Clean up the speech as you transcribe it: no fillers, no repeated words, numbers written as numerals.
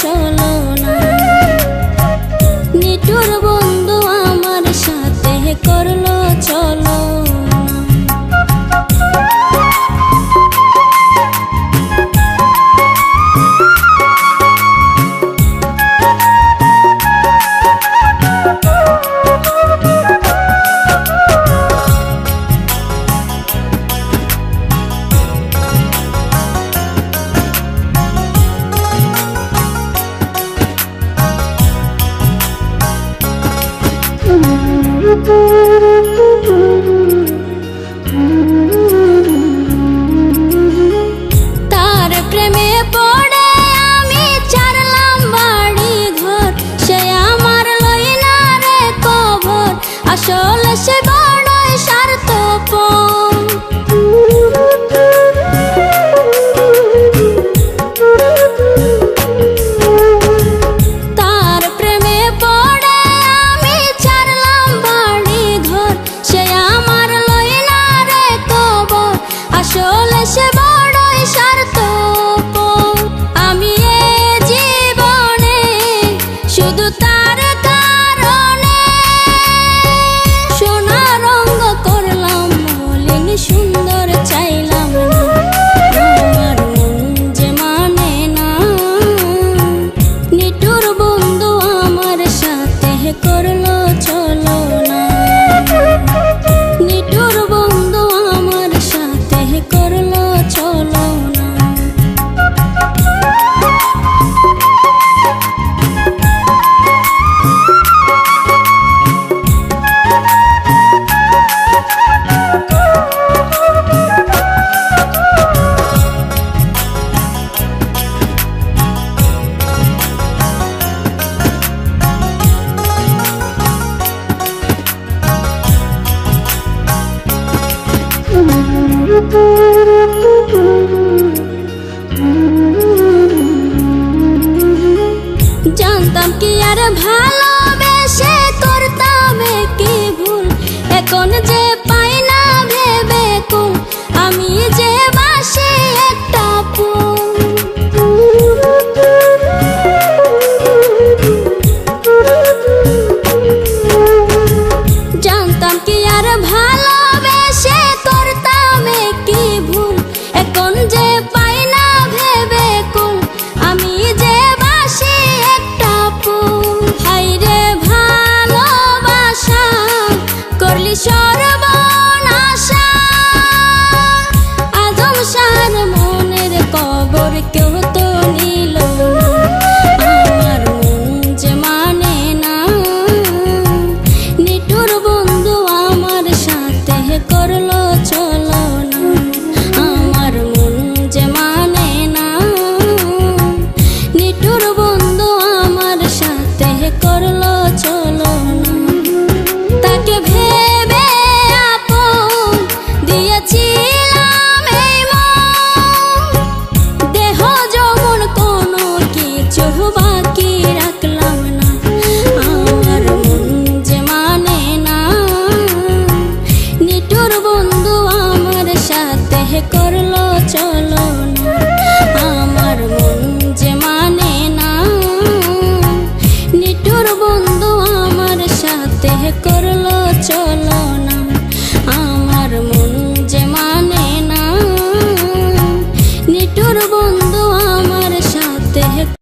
চলো না। নিঠুর বন্ধু আমার সাথে করলো চলো। তার প্রেমে পড়ে আমি ছাড়লাম বাড়ি ঘর, সে আমার লই না রে খবর, আসলে সে বড়ই স্বার্থপর। তার প্রেমে পড়ে আমি ছাড়লাম বাড়ি ঘর, সে আমার লই না রে খবর, আসলে সে বড়ই স্বার্থপর। আমি এ জীবনে শুধু তার কারণে সোনা রঙ করলাম মলিন, সুন্দর চাইলাম না, আমার মন যে মানে না। নিঠুর বন্ধু আমার সাথে করলো চলো না। নিঠুর বন্ধু আমার সাথে করলো চলো না। জানতাম কি আর ভালোবেসে করতাম কি ভুল, এখন যে